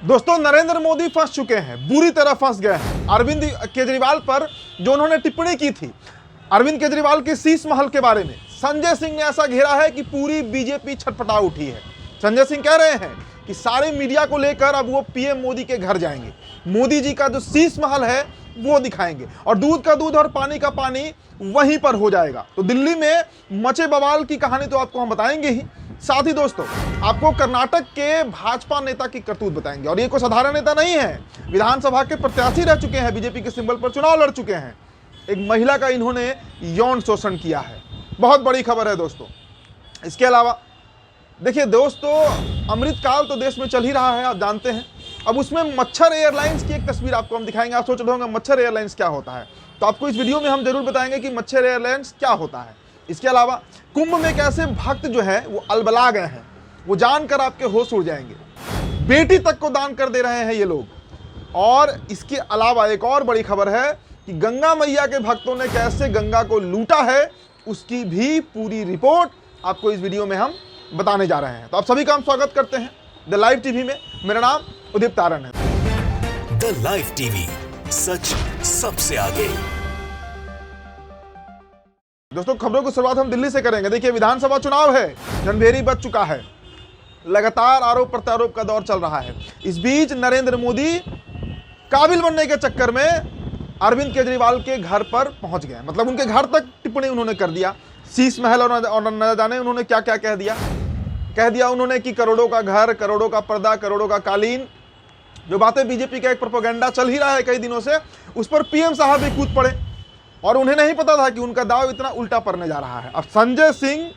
दोस्तों, नरेंद्र मोदी फंस चुके हैं, बुरी तरह फंस गए हैं अरविंद केजरीवाल पर जो उन्होंने टिप्पणी की थी अरविंद केजरीवाल के शीश महल के बारे में। संजय सिंह ने ऐसा घेरा है कि पूरी बीजेपी छटपटा उठी है। संजय सिंह कह रहे हैं कि सारे मीडिया को लेकर अब वो पीएम मोदी के घर जाएंगे, मोदी जी का जो शीश महल है वो दिखाएंगे और दूध का दूध और पानी का पानी वहीं पर हो जाएगा। तो दिल्ली में मचे बवाल की कहानी तो आपको हम बताएंगे ही, साथ ही दोस्तों आपको कर्नाटक के भाजपा नेता की करतूत बताएंगे। और ये कोई साधारण नेता नहीं है, विधानसभा के प्रत्याशी रह चुके हैं, बीजेपी के सिंबल पर चुनाव लड़ चुके हैं। एक महिला का इन्होंने यौन शोषण किया है, बहुत बड़ी खबर है दोस्तों। इसके अलावा देखिए दोस्तों, अमृतकाल तो देश में चल ही रहा है, आप जानते हैं। अब उसमें मच्छर एयरलाइंस की एक तस्वीर आपको हम दिखाएंगे। आप सोच रहे होंगे मच्छर एयरलाइंस क्या होता है, तो आपको इस वीडियो में हम जरूर बताएंगे कि मच्छर एयरलाइंस क्या होता है। इसके अलावा कुंभ में कैसे भक्त जो है वो अलबला गए हैं, वो जानकर आपके होश उड़ जाएंगे। बेटी तक को दान कर दे रहे हैं ये लोग। और इसके अलावा एक और बड़ी खबर है कि गंगा मैया के भक्तों ने कैसे गंगा को लूटा है, उसकी भी पूरी रिपोर्ट आपको इस वीडियो में हम बताने जा रहे हैं। तो आप सभी का हम स्वागत करते हैं द लाइव टीवी में। मेरा नाम उदित तारण है। द लाइव टीवी, सच सबसे आगे। दोस्तों, खबरों की शुरुआत हम दिल्ली से करेंगे। देखिए, विधानसभा चुनाव है, रणभेरी बच चुका है, लगातार आरोप प्रत्यारोप का दौर चल रहा है। इस बीच नरेंद्र मोदी काबिल बनने के चक्कर में अरविंद केजरीवाल के घर पर पहुंच गए, मतलब उनके घर तक टिप्पणी उन्होंने कर दिया। शीश महल और न जाने उन्होंने क्या क्या कह दिया उन्होंने कि करोड़ों का घर, करोड़ों का पर्दा, करोड़ों का कालीन, जो बातें बीजेपी का एक प्रोपेगेंडा चल ही रहा है कई दिनों से, उस पर पीएम साहब भी कूद पड़े और उन्हें नहीं पता था कि उनका दाव इतना उल्टा पड़ने जा रहा है। अब संजय सिंह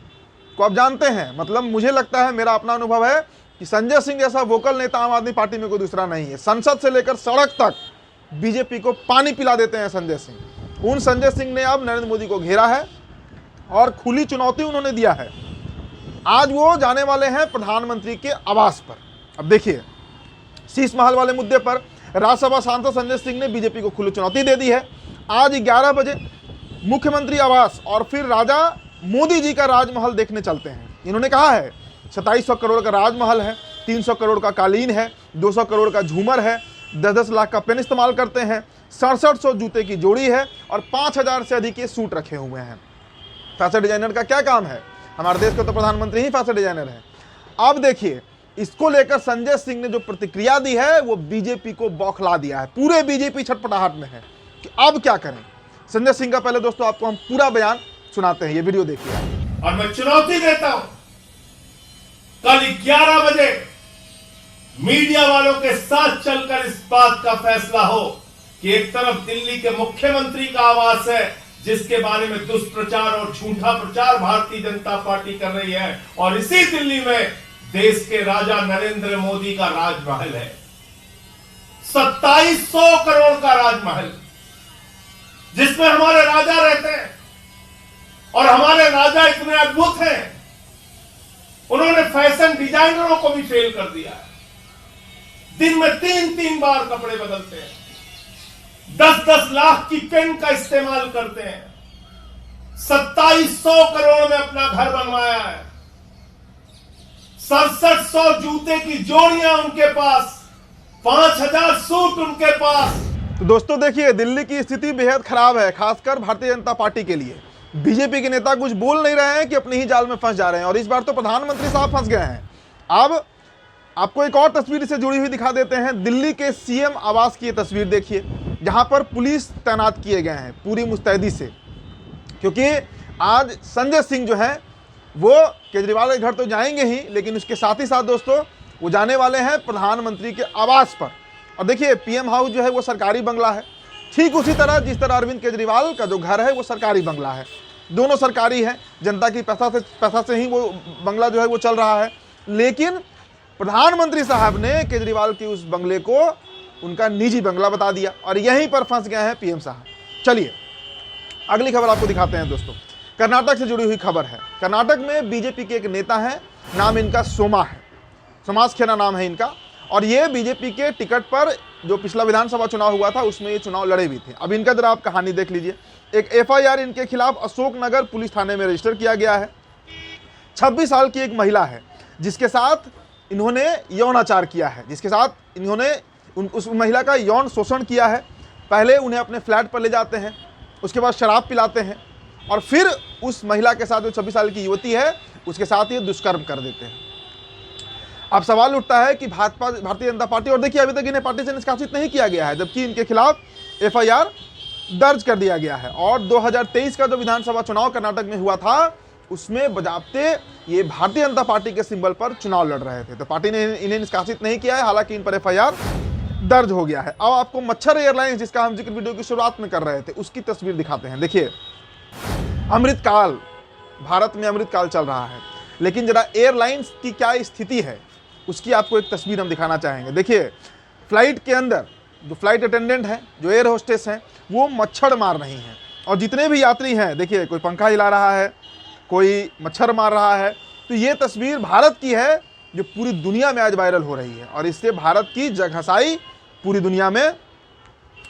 को आप जानते हैं, मतलब मुझे लगता है, मेरा अपना अनुभव है कि संजय सिंह जैसा वोकल नेता आम आदमी पार्टी में कोई दूसरा नहीं है। संसद से लेकर सड़क तक बीजेपी को पानी पिला देते हैं संजय सिंह। उन संजय सिंह ने अब नरेंद्र मोदी को घेरा है और खुली चुनौती उन्होंने दिया है। आज वो जाने वाले हैं प्रधानमंत्री के आवास पर। अब देखिए, शीश महल वाले मुद्दे पर राज्यसभा सांसद संजय सिंह ने बीजेपी को खुली चुनौती दे दी है। आज 11 बजे मुख्यमंत्री आवास और फिर राजा मोदी जी का राजमहल देखने चलते हैं। इन्होंने कहा है 2700 करोड़ का राजमहल है, 300 करोड़ का कालीन है, 200 करोड़ का झूमर है, 10-10 लाख का पेन इस्तेमाल करते हैं, 6700 जूते की जोड़ी है और 5000 से अधिक ये सूट रखे हुए हैं। फैशन डिजाइनर का क्या काम है, हमारे देश का तो प्रधानमंत्री ही फैशन डिजाइनर है। अब देखिए, इसको लेकर संजय सिंह ने जो प्रतिक्रिया दी है वो बीजेपी को बौखला दिया है। पूरे बीजेपी छटपटाहट में है कि अब क्या करें। संजय सिंह का पहले दोस्तों आपको हम पूरा बयान सुनाते हैं, ये वीडियो देखिए। और मैं चुनौती देता हूं, कल 11 बजे मीडिया वालों के साथ चलकर इस बात का फैसला हो कि एक तरफ दिल्ली के मुख्यमंत्री का आवास है जिसके बारे में दुष्प्रचार और झूठा प्रचार भारतीय जनता पार्टी कर रही है, और इसी दिल्ली में देश के राजा नरेंद्र मोदी का राजमहल है, 2700 करोड़ का राजमहल, जिसमें हमारे राजा रहते हैं। और हमारे राजा इतने अद्भुत हैं, उन्होंने फैशन डिजाइनरों को भी फेल कर दिया है। दिन में 3-3 बार कपड़े बदलते हैं, 10-10 लाख की पेन का इस्तेमाल करते हैं, 2700 करोड़ में अपना घर बनवाया है, 6700 जूते की जोड़ियां उनके पास, 5000 सूट उनके पास। तो दोस्तों देखिए, दिल्ली की स्थिति बेहद खराब है, खासकर भारतीय जनता पार्टी के लिए। बीजेपी के नेता कुछ बोल नहीं रहे हैं कि अपने ही जाल में फंस जा रहे हैं, और इस बार तो प्रधानमंत्री साहब फंस गए हैं। अब आपको एक और तस्वीर से जुड़ी हुई दिखा देते हैं। दिल्ली के सीएम आवास की ये तस्वीर देखिए, जहां पर पुलिस तैनात किए गए हैं पूरी मुस्तैदी से, क्योंकि आज संजय सिंह जो है वो केजरीवाल के घर तो जाएंगे ही, लेकिन उसके साथ ही साथ दोस्तों वो जाने वाले हैं प्रधानमंत्री के आवास पर। और देखिए, पीएम हाउस जो है वो सरकारी बंगला है, ठीक उसी तरह जिस तरह अरविंद केजरीवाल का जो घर है वो सरकारी बंगला है। दोनों सरकारी है, जनता की पैसा से ही वो बंगला जो है वो चल रहा है। लेकिन प्रधानमंत्री साहब ने केजरीवाल के उस बंगले को उनका निजी बंगला बता दिया और यहीं पर फंस गए हैं पीएम साहब। चलिए अगली खबर आपको दिखाते हैं दोस्तों। कर्नाटक से जुड़ी हुई खबर है। कर्नाटक में बीजेपी के एक नेता हैं, नाम इनका सोमा है, समाज खेरा नाम है इनका, और ये बीजेपी के टिकट पर जो पिछला विधानसभा चुनाव हुआ था उसमें ये चुनाव लड़े भी थे। अब इनका जरा आप कहानी देख लीजिए। एक एफआईआर इनके खिलाफ अशोकनगर पुलिस थाने में रजिस्टर किया गया है। 26 साल की एक महिला है जिसके साथ इन्होंने यौनाचार किया है, जिसके साथ इन्होंने उस महिला का यौन शोषण किया है। पहले उन्हें अपने फ्लैट पर ले जाते हैं, उसके बाद शराब पिलाते हैं और फिर उस महिला के साथ जो 26 साल की युवती है उसके साथ ये दुष्कर्म कर देते हैं। अब सवाल उठता है कि भारतीय जनता पार्टी, और देखिए अभी तक इन्हें पार्टी से निष्कासित नहीं किया गया है, जबकि इनके खिलाफ FIR दर्ज कर दिया गया है। और 2023 का जो विधानसभा चुनाव कर्नाटक में हुआ था उसमें बजाबते ये भारतीय जनता पार्टी के सिंबल पर चुनाव लड़ रहे थे, तो पार्टी ने इन्हें निष्कासित नहीं किया है, हालांकि इन पर FIR दर्ज हो गया है। अब आपको मच्छर एयरलाइंस, जिसका हम जिक्र वीडियो की शुरुआत में कर रहे थे, उसकी तस्वीर दिखाते हैं। देखिए अमृतकाल, भारत में अमृतकाल चल रहा है, लेकिन जरा एयरलाइंस की क्या स्थिति है उसकी आपको एक तस्वीर हम दिखाना चाहेंगे। देखिए फ्लाइट के अंदर जो फ्लाइट अटेंडेंट हैं, जो एयर होस्टेस हैं, वो मच्छर मार रही हैं, और जितने भी यात्री हैं, देखिए कोई पंखा हिला रहा है, कोई मच्छर मार रहा है। तो ये तस्वीर भारत की है जो पूरी दुनिया में आज वायरल हो रही है, और इससे भारत की जगहसाई पूरी दुनिया में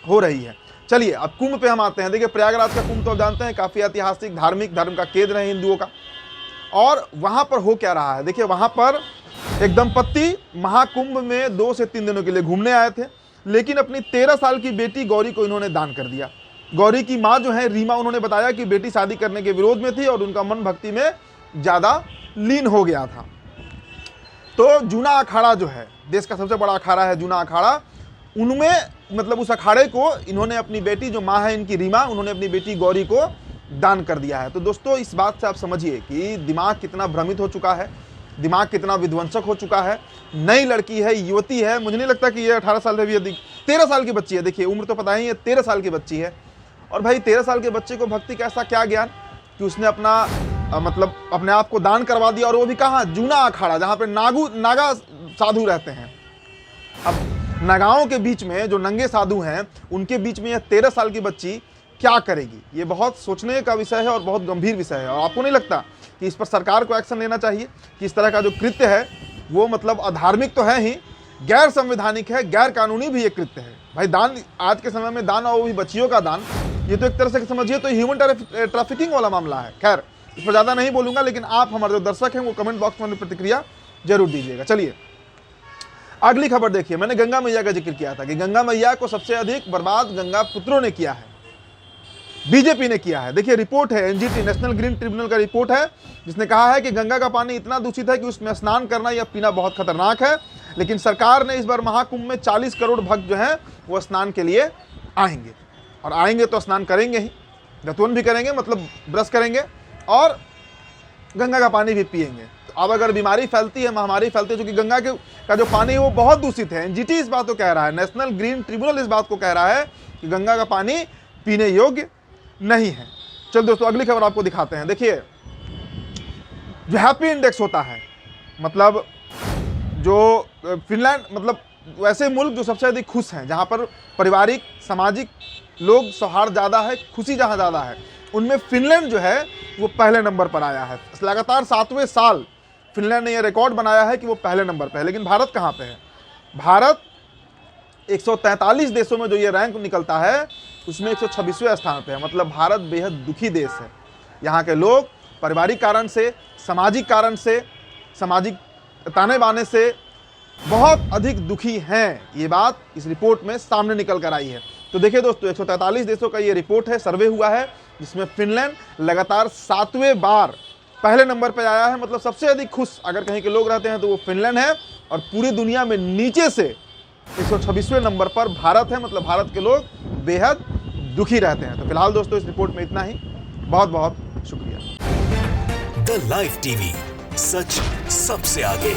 हो रही है। चलिए अब कुंभ पे हम आते हैं। देखिए प्रयागराज का कुंभ तो आप जानते हैं, काफ़ी ऐतिहासिक, धार्मिक, धर्म का केंद्र है हिंदुओं का। और वहाँ पर हो क्या रहा है, देखिए वहाँ पर एक दंपत्ति महाकुंभ में 2 से 3 दिनों के लिए घूमने आए थे, लेकिन अपनी 13 साल की बेटी गौरी को इन्होंने दान कर दिया। गौरी की माँ जो है रीमा, उन्होंने बताया कि बेटी शादी करने के विरोध में थी और उनका मन भक्ति में ज़्यादा लीन हो गया था। तो जूना अखाड़ा जो है, देश का सबसे बड़ा अखाड़ा है जूना अखाड़ा, उनमें मतलब उस अखाड़े को इन्होंने अपनी बेटी, जो माँ है इनकी रीमा, उन्होंने अपनी बेटी गौरी को दान कर दिया है। तो दोस्तों इस बात से आप समझिए कि दिमाग कितना भ्रमित हो चुका है, दिमाग कितना विध्वंसक हो चुका है। नई लड़की है, युवती है, मुझे नहीं लगता कि ये 18 साल से भी अधिक, 13 साल की बच्ची है। देखिए उम्र तो पता ही है, 13 साल की बच्ची है। और भाई 13 साल के बच्चे को भक्ति का ऐसा क्या ज्ञान कि उसने मतलब अपने आप को दान करवा दिया, और वो भी कहाँ, जूना अखाड़ा, जहाँ पे नागा साधु रहते हैं। अब नागाओं के बीच में जो नंगे साधु हैं, उनके बीच में यह 13 साल की बच्ची क्या करेगी? ये बहुत सोचने का विषय है और बहुत गंभीर विषय है। और आपको नहीं लगता कि इस पर सरकार को एक्शन लेना चाहिए कि इस तरह का जो कृत्य है वो मतलब अधार्मिक तो है ही, गैर संवैधानिक है, गैर कानूनी भी ये कृत्य है। भाई दान, आज के समय में दान, और वो भी बच्चियों का दान, ये तो एक तरह से समझिए तो ह्यूमन ट्रैफिकिंग वाला मामला है। खैर इस पर ज़्यादा नहीं बोलूँगा, लेकिन आप हमारे जो दर्शक हैं वो कमेंट बॉक्स में प्रतिक्रिया जरूर दीजिएगा। चलिए अगली खबर देखिए। मैंने गंगा मैया का जिक्र किया था कि गंगा मैया को सबसे अधिक बर्बाद गंगा पुत्रों ने किया है, बीजेपी ने किया है। देखिए रिपोर्ट है, NGT नेशनल ग्रीन ट्रिब्यूनल का रिपोर्ट है, जिसने कहा है कि गंगा का पानी इतना दूषित है कि उसमें स्नान करना या पीना बहुत खतरनाक है। लेकिन सरकार ने इस बार महाकुंभ में 40 करोड़ भक्त जो हैं वो स्नान के लिए आएंगे, और आएंगे तो स्नान करेंगे ही, दतवन भी करेंगे, मतलब ब्रश करेंगे, और गंगा का पानी भी पिएंगे। तो अब अगर बीमारी फैलती है, महामारी फैलती है, क्योंकि गंगा का जो पानी है वो बहुत दूषित है। NGT इस बात को कह रहा है, नेशनल ग्रीन ट्रिब्यूनल इस बात को कह रहा है कि गंगा का पानी पीने योग्य नहीं है। चल दोस्तों अगली खबर आपको दिखाते हैं। देखिए जो हैप्पी इंडेक्स होता है, मतलब जो फिनलैंड, मतलब वैसे मुल्क जो सबसे अधिक खुश हैं, जहाँ पर पारिवारिक सामाजिक लोग सौहार्द ज़्यादा है, खुशी जहाँ ज़्यादा है, उनमें फिनलैंड जो है वो पहले नंबर पर आया है। लगातार 7वें साल फिनलैंड ने यह रिकॉर्ड बनाया है कि वो पहले नंबर पर है। लेकिन भारत कहाँ पे है? भारत 143 देशों में जो ये रैंक निकलता है उसमें 126वें स्थान पे है। मतलब भारत बेहद दुखी देश है। यहाँ के लोग पारिवारिक कारण से, सामाजिक ताने बाने से बहुत अधिक दुखी हैं। ये बात इस रिपोर्ट में सामने निकल कर आई है। तो देखिए दोस्तों 143 देशों का ये रिपोर्ट है, सर्वे हुआ है, जिसमें फिनलैंड लगातार 7वें बार पहले नंबर पर आया है। मतलब सबसे अधिक खुश अगर कहीं के लोग रहते हैं तो वो फिनलैंड है, और पूरी दुनिया में नीचे से 126वें नंबर पर भारत है। मतलब भारत के लोग बेहद दुखी रहते हैं। तो फिलहाल दोस्तों इस रिपोर्ट में इतना ही। बहुत बहुत शुक्रिया। द लाइव टीवी, सच सबसे आगे।